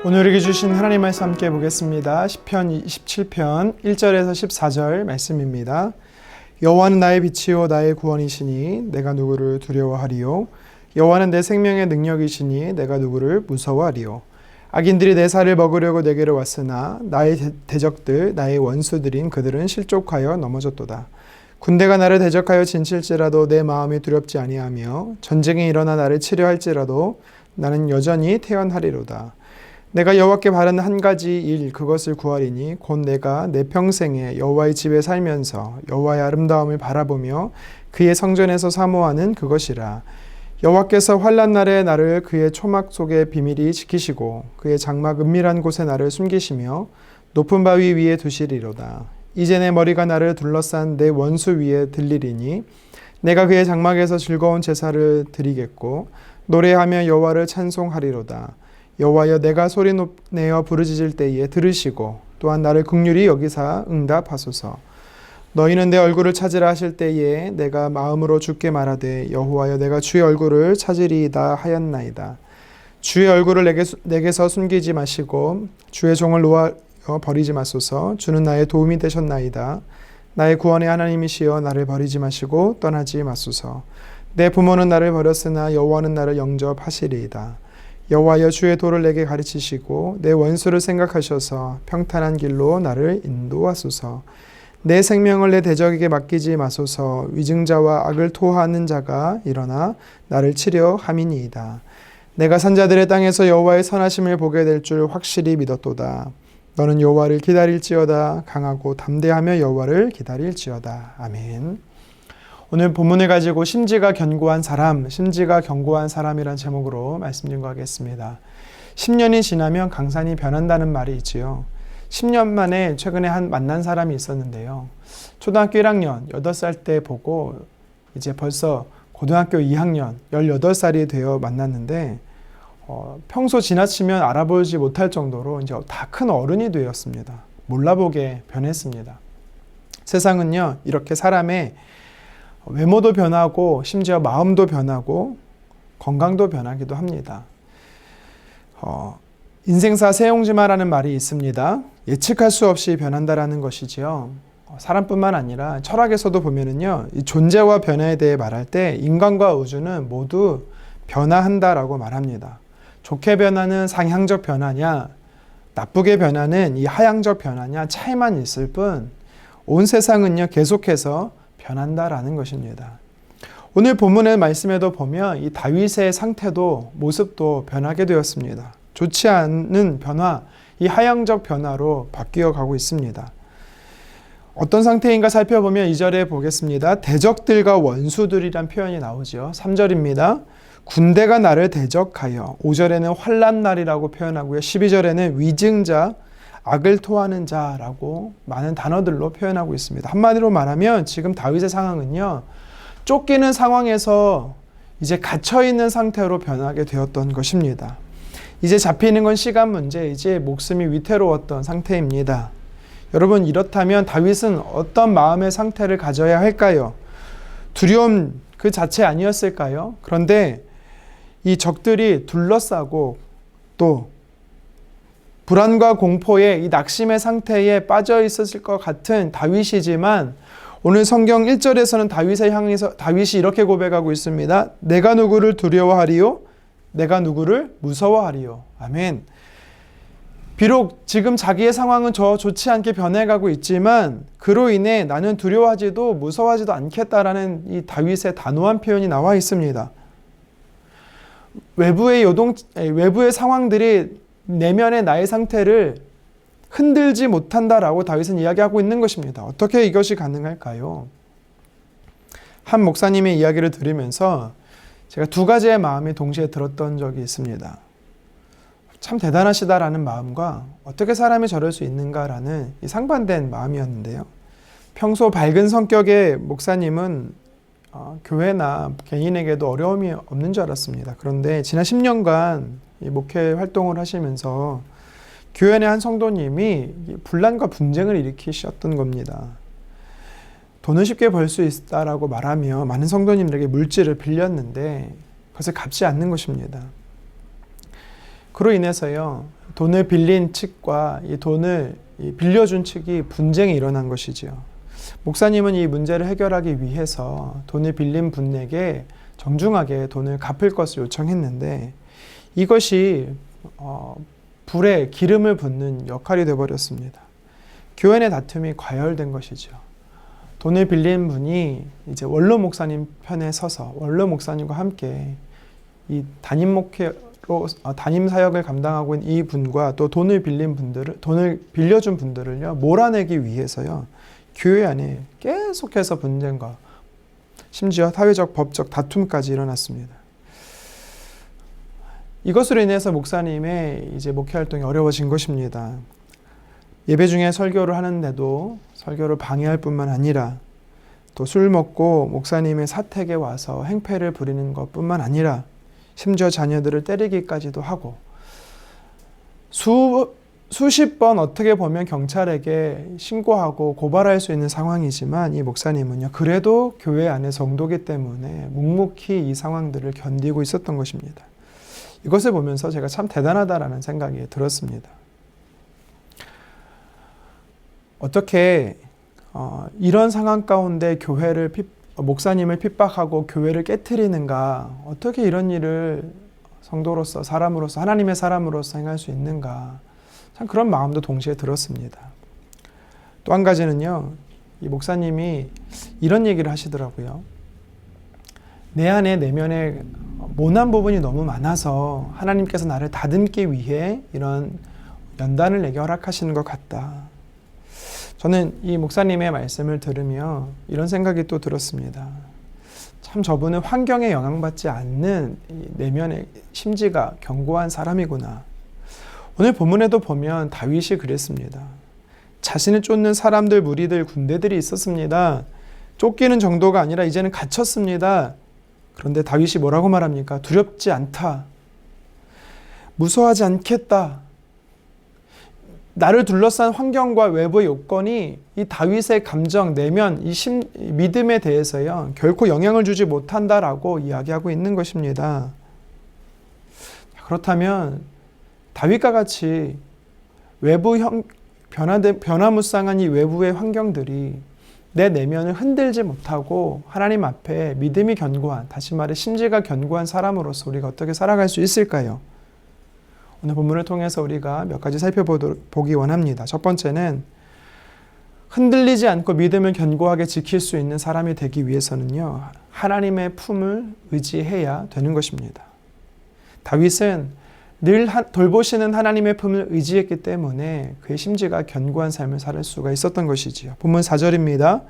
오늘에게 주신 하나님 말씀 함께 보겠습니다. 시편 27편 1절에서 14절 말씀입니다. 여호와는 나의 빛이요 나의 구원이시니 내가 누구를 두려워하리요. 여호와는 내 생명의 능력이시니 내가 누구를 무서워하리요. 악인들이 내 살을 먹으려고 내게로 왔으나 나의 대적들 나의 원수들인 그들은 실족하여 넘어졌도다. 군대가 나를 대적하여 진칠지라도 내 마음이 두렵지 아니하며 전쟁이 일어나 나를 치려 할지라도 나는 여전히 태연하리로다. 내가 여호와께 바라는 한 가지 일 그것을 구하리니 곧 내가 내 평생에 여호와의 집에 살면서 여호와의 아름다움을 바라보며 그의 성전에서 사모하는 그것이라. 여호와께서 환난 날에 나를 그의 초막 속에 비밀히 지키시고 그의 장막 은밀한 곳에 나를 숨기시며 높은 바위 위에 두시리로다. 이제 내 머리가 나를 둘러싼 내 원수 위에 들리리니 내가 그의 장막에서 즐거운 제사를 드리겠고 노래하며 여호와를 찬송하리로다. 여호와여, 내가 소리 내어 부르짖을 때에 들으시고 또한 나를 긍휼히 여기사 응답하소서. 너희는 내 얼굴을 찾으라 하실 때에 내가 마음으로 주께 말하되 여호와여, 내가 주의 얼굴을 찾으리이다 하였나이다. 주의 얼굴을 내게서 숨기지 마시고 주의 종을 놓아 버리지 마소서. 주는 나의 도움이 되셨나이다. 나의 구원의 하나님이시여, 나를 버리지 마시고 떠나지 마소서. 내 부모는 나를 버렸으나 여호와는 나를 영접하시리이다. 여호와여, 주의 도를 내게 가르치시고 내 원수를 생각하셔서 평탄한 길로 나를 인도하소서. 내 생명을 내 대적에게 맡기지 마소서. 위증자와 악을 토하는 자가 일어나 나를 치려 함이니이다. 내가 산자들의 땅에서 여호와의 선하심을 보게 될 줄 확실히 믿었도다. 너는 여호와를 기다릴지어다. 강하고 담대하며 여호와를 기다릴지어다. 아멘. 오늘 본문을 가지고 심지가 견고한 사람이란 제목으로 말씀 증거하겠습니다. 10년이 지나면 강산이 변한다는 말이 있지요. 10년 만에 최근에 만난 사람이 있었는데요. 초등학교 1학년 8살 때 보고 이제 벌써 고등학교 2학년 18살이 되어 만났는데 평소 지나치면 알아보지 못할 정도로 이제 다 큰 어른이 되었습니다. 몰라보게 변했습니다. 세상은요, 이렇게 사람의 외모도 변하고 심지어 마음도 변하고 건강도 변하기도 합니다. 인생사 세옹지마라는 말이 있습니다. 예측할 수 없이 변한다라는 것이지요. 사람뿐만 아니라 철학에서도 보면은요, 이 존재와 변화에 대해 말할 때 인간과 우주는 모두 변화한다라고 말합니다. 좋게 변하는 상향적 변화냐, 나쁘게 변하는 이 하향적 변화냐 차이만 있을 뿐 온 세상은요 계속해서 변한다라는 것입니다. 오늘 본문의 말씀에도 보면 이 다윗의 상태도 모습도 변하게 되었습니다. 좋지 않은 변화, 이 하향적 변화로 바뀌어 가고 있습니다. 어떤 상태인가 살펴보면 2절에 보겠습니다. 대적들과 원수들이란 표현이 나오죠. 3절입니다. 군대가 나를 대적하여. 5절에는 환난 날이라고 표현하고요. 12절에는 위증자, 악을 토하는 자라고 많은 단어들로 표현하고 있습니다. 한마디로 말하면 지금 다윗의 상황은요, 쫓기는 상황에서 이제 갇혀있는 상태로 변하게 되었던 것입니다. 이제 잡히는 건 시간 문제, 이제 목숨이 위태로웠던 상태입니다. 여러분, 이렇다면 다윗은 어떤 마음의 상태를 가져야 할까요? 두려움 그 자체 아니었을까요? 그런데 이 적들이 둘러싸고 또 불안과 공포의 이 낙심의 상태에 빠져 있었을 것 같은 다윗이지만 오늘 성경 1절에서는 다윗이 이렇게 고백하고 있습니다. 내가 누구를 두려워하리요? 내가 누구를 무서워하리요? 아멘. 비록 지금 자기의 상황은 좋지 않게 변해가고 있지만 그로 인해 나는 두려워하지도 무서워하지도 않겠다라는 이 다윗의 단호한 표현이 나와 있습니다. 외부의 상황들이 내면의 나의 상태를 흔들지 못한다라고 다윗은 이야기하고 있는 것입니다. 어떻게 이것이 가능할까요? 한 목사님의 이야기를 들으면서 제가 두 가지의 마음이 동시에 들었던 적이 있습니다. 참 대단하시다라는 마음과 어떻게 사람이 저럴 수 있는가라는 이 상반된 마음이었는데요. 평소 밝은 성격의 목사님은 교회나 개인에게도 어려움이 없는 줄 알았습니다. 그런데 지난 10년간 이 목회 활동을 하시면서 교회 내 한 성도님이 분란과 분쟁을 일으키셨던 겁니다. 돈을 쉽게 벌 수 있다라고 말하며 많은 성도님들에게 물질을 빌렸는데 그것을 갚지 않는 것입니다. 그로 인해서요, 돈을 빌린 측과 이 돈을 빌려준 측이 분쟁이 일어난 것이지요. 목사님은 이 문제를 해결하기 위해서 돈을 빌린 분에게 정중하게 돈을 갚을 것을 요청했는데 이것이 불에 기름을 붓는 역할이 되어버렸습니다. 교회 내 다툼이 과열된 것이죠. 돈을 빌린 분이 이제 원로 목사님 편에 서서 원로 목사님과 함께 이 담임 사역을 감당하고 있는 이 분과 또 돈을 빌려준 분들을요, 몰아내기 위해서요, 교회 안에 계속해서 분쟁과 심지어 사회적 법적 다툼까지 일어났습니다. 이것으로 인해서 목사님의 이제 목회 활동이 어려워진 것입니다. 예배 중에 설교를 하는데도 설교를 방해할 뿐만 아니라 또 술 먹고 목사님의 사택에 와서 행패를 부리는 것뿐만 아니라 심지어 자녀들을 때리기까지도 하고 수십 번 어떻게 보면 경찰에게 신고하고 고발할 수 있는 상황이지만 이 목사님은요, 그래도 교회 안의 성도기 때문에 묵묵히 이 상황들을 견디고 있었던 것입니다. 이것을 보면서 제가 참 대단하다라는 생각이 들었습니다. 어떻게 이런 상황 가운데 목사님을 핍박하고 교회를 깨트리는가, 어떻게 이런 일을 성도로서 사람으로서 하나님의 사람으로서 행할 수 있는가, 참 그런 마음도 동시에 들었습니다. 또 한 가지는요, 이 목사님이 이런 얘기를 하시더라고요. 내 안에 내면에 모난 부분이 너무 많아서 하나님께서 나를 다듬기 위해 이런 연단을 내게 허락하시는 것 같다. 저는 이 목사님의 말씀을 들으며 이런 생각이 또 들었습니다. 참 저분은 환경에 영향받지 않는 내면의 심지가 견고한 사람이구나. 오늘 본문에도 보면 다윗이 그랬습니다. 자신을 쫓는 사람들, 무리들, 군대들이 있었습니다. 쫓기는 정도가 아니라 이제는 갇혔습니다. 그런데 다윗이 뭐라고 말합니까? 두렵지 않다. 무서워하지 않겠다. 나를 둘러싼 환경과 외부의 요건이 이 다윗의 감정, 내면, 믿음에 대해서요, 결코 영향을 주지 못한다라고 이야기하고 있는 것입니다. 그렇다면 다윗과 같이 변화무쌍한 이 외부의 환경들이 내 내면을 흔들지 못하고 하나님 앞에 믿음이 견고한, 다시 말해 심지가 견고한 사람으로서 우리가 어떻게 살아갈 수 있을까요? 오늘 본문을 통해서 우리가 몇 가지 살펴보기 원합니다. 첫 번째는 흔들리지 않고 믿음을 견고하게 지킬 수 있는 사람이 되기 위해서는요, 하나님의 품을 의지해야 되는 것입니다. 다윗은 늘 돌보시는 하나님의 품을 의지했기 때문에 그의 심지가 견고한 삶을 살 수가 있었던 것이지요. 본문 4절입니다.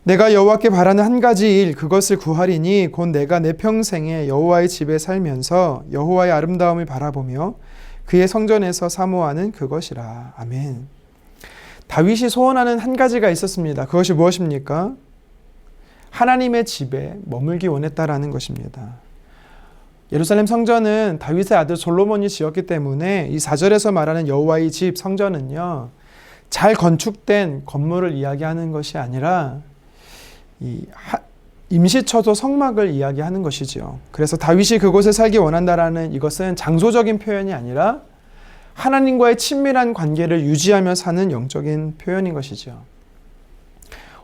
내가 여호와께 바라는 한 가지 일, 그것을 구하리니 곧 내가 내 평생에 여호와의 집에 살면서 여호와의 아름다움을 바라보며 그의 성전에서 사모하는 그것이라. 아멘. 다윗이 소원하는 한 가지가 있었습니다. 그것이 무엇입니까? 하나님의 집에 머물기 원했다라는 것입니다. 예루살렘 성전은 다윗의 아들 솔로몬이 지었기 때문에 이 4절에서 말하는 여호와의 집 성전은요, 잘 건축된 건물을 이야기하는 것이 아니라 임시처소 성막을 이야기하는 것이지요. 그래서 다윗이 그곳에 살기 원한다라는 이것은 장소적인 표현이 아니라 하나님과의 친밀한 관계를 유지하며 사는 영적인 표현인 것이죠.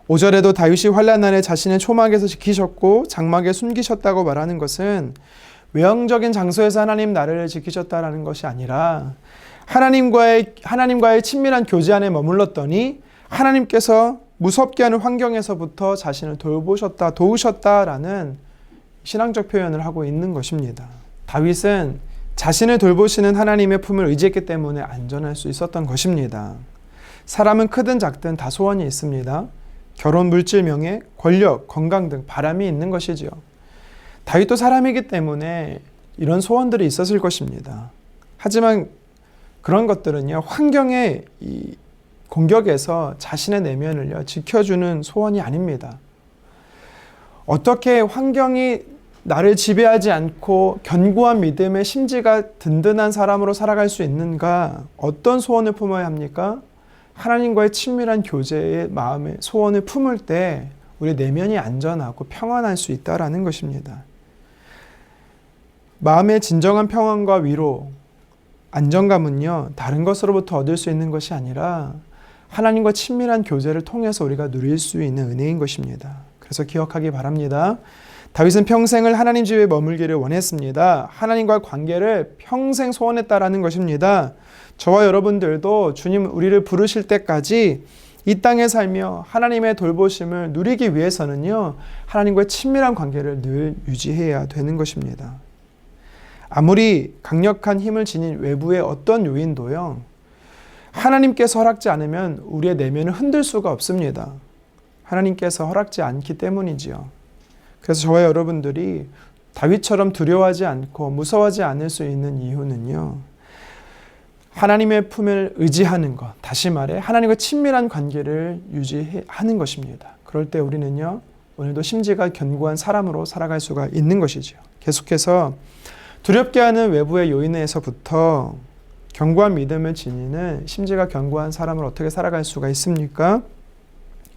5절에도 다윗이 환난 날에 자신의 초막에서 지키셨고 장막에 숨기셨다고 말하는 것은 외형적인 장소에서 하나님 나를 지키셨다라는 것이 아니라 하나님과의 친밀한 교제 안에 머물렀더니 하나님께서 무섭게 하는 환경에서부터 자신을 도우셨다라는 신앙적 표현을 하고 있는 것입니다. 다윗은 자신을 돌보시는 하나님의 품을 의지했기 때문에 안전할 수 있었던 것입니다. 사람은 크든 작든 다 소원이 있습니다. 결혼, 물질, 명예, 권력, 건강 등 바람이 있는 것이지요. 다윗도 사람이기 때문에 이런 소원들이 있었을 것입니다. 하지만 그런 것들은요, 환경의 공격에서 자신의 내면을 지켜주는 소원이 아닙니다. 어떻게 환경이 나를 지배하지 않고 견고한 믿음의 심지가 든든한 사람으로 살아갈 수 있는가? 어떤 소원을 품어야 합니까? 하나님과의 친밀한 교제의 마음의 소원을 품을 때 우리 내면이 안전하고 평안할 수 있다라는 것입니다. 마음의 진정한 평안과 위로, 안정감은요, 다른 것으로부터 얻을 수 있는 것이 아니라 하나님과 친밀한 교제를 통해서 우리가 누릴 수 있는 은혜인 것입니다. 그래서 기억하기 바랍니다. 다윗은 평생을 하나님 집에 머물기를 원했습니다. 하나님과 관계를 평생 소원했다라는 것입니다. 저와 여러분들도 주님 우리를 부르실 때까지 이 땅에 살며 하나님의 돌보심을 누리기 위해서는요, 하나님과의 친밀한 관계를 늘 유지해야 되는 것입니다. 아무리 강력한 힘을 지닌 외부의 어떤 요인도요, 하나님께서 허락지 않으면 우리의 내면을 흔들 수가 없습니다. 하나님께서 허락지 않기 때문이지요. 그래서 저와 여러분들이 다윗처럼 두려워하지 않고 무서워하지 않을 수 있는 이유는요, 하나님의 품을 의지하는 것, 다시 말해 하나님과 친밀한 관계를 유지하는 것입니다. 그럴 때 우리는요, 오늘도 심지가 견고한 사람으로 살아갈 수가 있는 것이죠. 계속해서 두렵게 하는 외부의 요인에서부터 견고한 믿음을 지니는 심지가 견고한 사람을 어떻게 살아갈 수가 있습니까?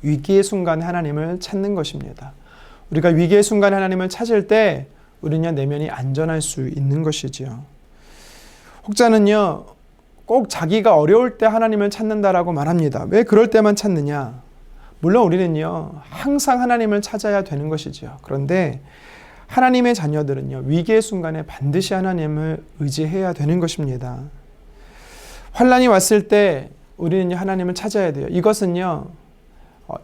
위기의 순간에 하나님을 찾는 것입니다. 우리가 위기의 순간에 하나님을 찾을 때 우리는 내면이 안전할 수 있는 것이지요. 혹자는요, 꼭 자기가 어려울 때 하나님을 찾는다라고 말합니다. 왜 그럴 때만 찾느냐? 물론 우리는요, 항상 하나님을 찾아야 되는 것이죠. 그런데 하나님의 자녀들은요, 위기의 순간에 반드시 하나님을 의지해야 되는 것입니다. 환난이 왔을 때 우리는 하나님을 찾아야 돼요. 이것은요,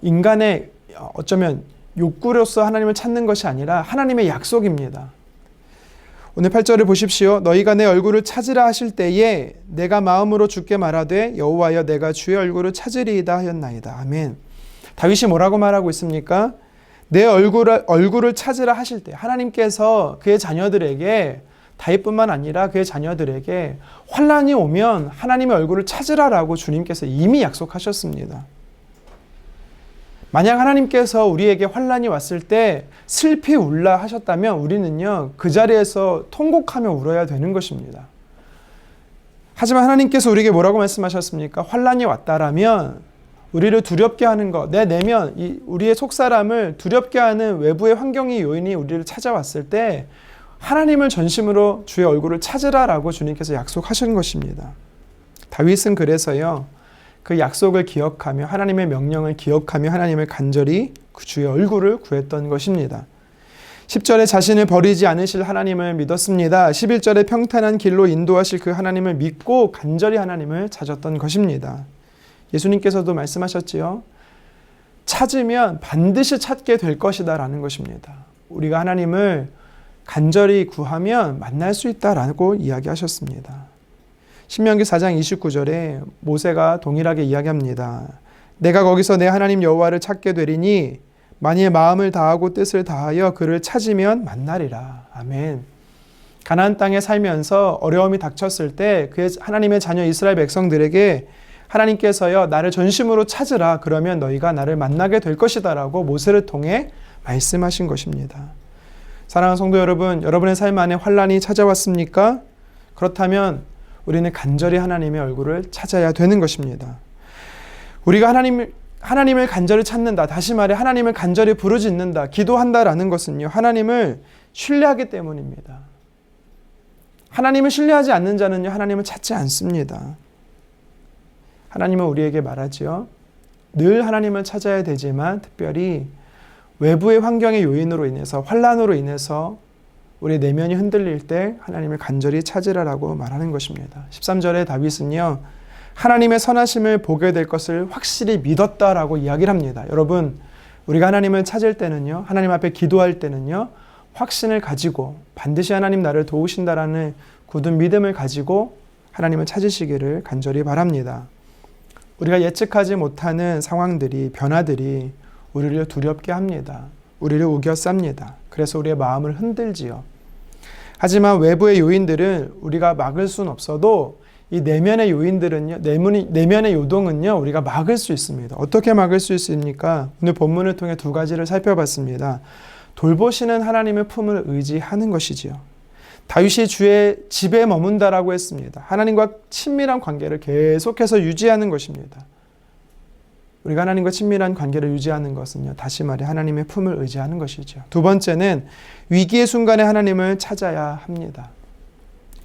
인간의 어쩌면 욕구로서 하나님을 찾는 것이 아니라 하나님의 약속입니다. 오늘 8절을 보십시오. 너희가 내 얼굴을 찾으라 하실 때에 내가 마음으로 주께 말하되 여호와여 내가 주의 얼굴을 찾으리이다 하였나이다. 아멘. 다윗이 뭐라고 말하고 있습니까? 내 얼굴을 찾으라 하실 때 하나님께서 그의 자녀들에게, 다윗뿐만 아니라 그의 자녀들에게 환난이 오면 하나님의 얼굴을 찾으라라고 주님께서 이미 약속하셨습니다. 만약 하나님께서 우리에게 환난이 왔을 때 슬피 울라 하셨다면 우리는요, 그 자리에서 통곡하며 울어야 되는 것입니다. 하지만 하나님께서 우리에게 뭐라고 말씀하셨습니까? 환난이 왔다라면 우리를 두렵게 하는 것, 내 내면, 우리의 속사람을 두렵게 하는 외부의 환경의 요인이 우리를 찾아왔을 때 하나님을 전심으로 주의 얼굴을 찾으라라고 주님께서 약속하신 것입니다. 다윗은 그래서요, 그 약속을 기억하며 하나님의 명령을 기억하며 하나님을 간절히 그 주의 얼굴을 구했던 것입니다. 10절에 자신을 버리지 않으실 하나님을 믿었습니다. 11절에 평탄한 길로 인도하실 그 하나님을 믿고 간절히 하나님을 찾았던 것입니다. 예수님께서도 말씀하셨지요. 찾으면 반드시 찾게 될 것이다 라는 것입니다. 우리가 하나님을 간절히 구하면 만날 수 있다라고 이야기하셨습니다. 신명기 4장 29절에 모세가 동일하게 이야기합니다. 내가 거기서 내 하나님 여호와를 찾게 되리니 만일 마음을 다하고 뜻을 다하여 그를 찾으면 만나리라. 아멘. 가나안 땅에 살면서 어려움이 닥쳤을 때 그의 하나님의 자녀 이스라엘 백성들에게 하나님께서요, 나를 전심으로 찾으라. 그러면 너희가 나를 만나게 될 것이다 라고 모세를 통해 말씀하신 것입니다. 사랑하는 성도 여러분, 여러분의 삶 안에 환난이 찾아왔습니까? 그렇다면 우리는 간절히 하나님의 얼굴을 찾아야 되는 것입니다. 우리가 하나님을 간절히 찾는다. 다시 말해 하나님을 간절히 부르짖는다. 기도한다라는 것은요, 하나님을 신뢰하기 때문입니다. 하나님을 신뢰하지 않는 자는요, 하나님을 찾지 않습니다. 하나님은 우리에게 말하지요. 늘 하나님을 찾아야 되지만 특별히 외부의 환경의 요인으로 인해서, 환난으로 인해서 우리 내면이 흔들릴 때 하나님을 간절히 찾으라라고 말하는 것입니다. 13절에 다윗은요, 하나님의 선하심을 보게 될 것을 확실히 믿었다라고 이야기를 합니다. 여러분, 우리가 하나님을 찾을 때는요, 하나님 앞에 기도할 때는요, 확신을 가지고 반드시 하나님 나를 도우신다라는 굳은 믿음을 가지고 하나님을 찾으시기를 간절히 바랍니다. 우리가 예측하지 못하는 상황들이, 변화들이 우리를 두렵게 합니다. 우리를 우겨쌉니다. 그래서 우리의 마음을 흔들지요. 하지만 외부의 요인들은 우리가 막을 수는 없어도 이 내면의 요인들은요, 내면의 요동은요, 우리가 막을 수 있습니다. 어떻게 막을 수 있습니까? 오늘 본문을 통해 두 가지를 살펴봤습니다. 돌보시는 하나님의 품을 의지하는 것이지요. 다윗이 주의 집에 머문다라고 했습니다. 하나님과 친밀한 관계를 계속해서 유지하는 것입니다. 우리가 하나님과 친밀한 관계를 유지하는 것은요, 다시 말해 하나님의 품을 의지하는 것이죠. 두 번째는 위기의 순간에 하나님을 찾아야 합니다.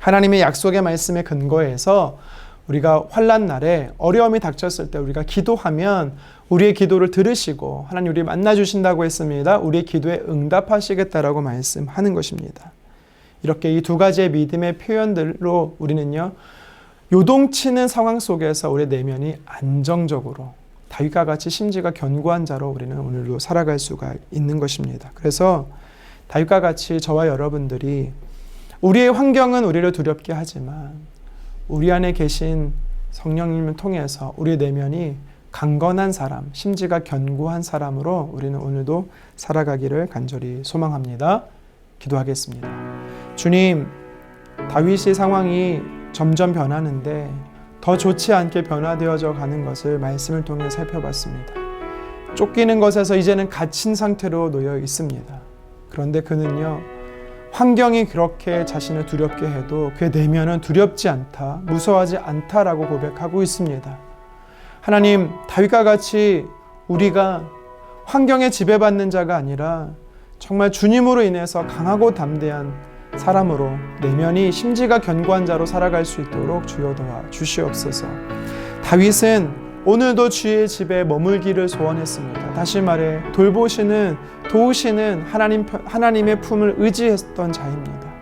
하나님의 약속의 말씀에 근거해서 우리가 환난 날에 어려움이 닥쳤을 때 우리가 기도하면 우리의 기도를 들으시고 하나님 우리 만나주신다고 했습니다. 우리의 기도에 응답하시겠다라고 말씀하는 것입니다. 이렇게 이 두 가지의 믿음의 표현들로 우리는요, 요동치는 상황 속에서 우리의 내면이 안정적으로 다윗과 같이 심지가 견고한 자로 우리는 오늘도 살아갈 수가 있는 것입니다. 그래서 다윗과 같이 저와 여러분들이 우리의 환경은 우리를 두렵게 하지만 우리 안에 계신 성령님을 통해서 우리의 내면이 강건한 사람, 심지가 견고한 사람으로 우리는 오늘도 살아가기를 간절히 소망합니다. 기도하겠습니다. 주님, 다윗의 상황이 점점 변하는데 더 좋지 않게 변화되어져 가는 것을 말씀을 통해 살펴봤습니다. 쫓기는 것에서 이제는 갇힌 상태로 놓여 있습니다. 그런데 그는요, 환경이 그렇게 자신을 두렵게 해도 그의 내면은 두렵지 않다, 무서워하지 않다라고 고백하고 있습니다. 하나님, 다윗과 같이 우리가 환경에 지배받는 자가 아니라 정말 주님으로 인해서 강하고 담대한 사람으로 내면이 심지가 견고한 자로 살아갈 수 있도록 주여 도와 주시옵소서. 다윗은 오늘도 주의 집에 머물기를 소원했습니다. 다시 말해 도우시는 하나님의 품을 의지했던 자입니다.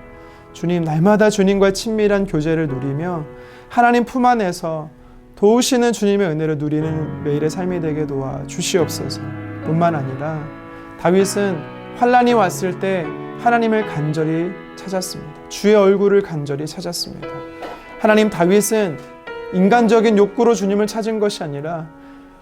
주님, 날마다 주님과의 친밀한 교제를 누리며 하나님 품 안에서 도우시는 주님의 은혜를 누리는 매일의 삶이 되게 도와 주시옵소서. 뿐만 아니라 다윗은 환난이 왔을 때 하나님을 간절히 찾았습니다. 주의 얼굴을 간절히 찾았습니다. 하나님, 다윗은 인간적인 욕구로 주님을 찾은 것이 아니라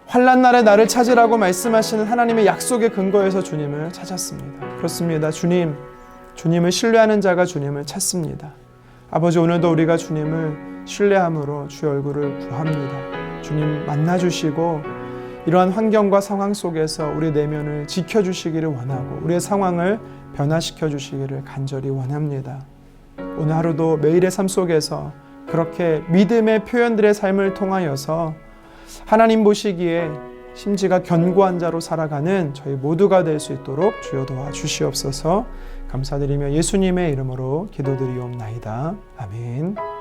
환난 날에 나를 찾으라고 말씀하시는 하나님의 약속에 근거해서 주님을 찾았습니다. 그렇습니다. 주님을 신뢰하는 자가 주님을 찾습니다. 아버지, 오늘도 우리가 주님을 신뢰함으로 주의 얼굴을 구합니다. 주님 만나주시고 이러한 환경과 상황 속에서 우리 내면을 지켜주시기를 원하고 우리의 상황을 변화시켜 주시기를 간절히 원합니다. 오늘 하루도 매일의 삶 속에서 그렇게 믿음의 표현들의 삶을 통하여서 하나님 보시기에 심지가 견고한 자로 살아가는 저희 모두가 될 수 있도록 주여 도와주시옵소서. 감사드리며 예수님의 이름으로 기도드리옵나이다. 아멘.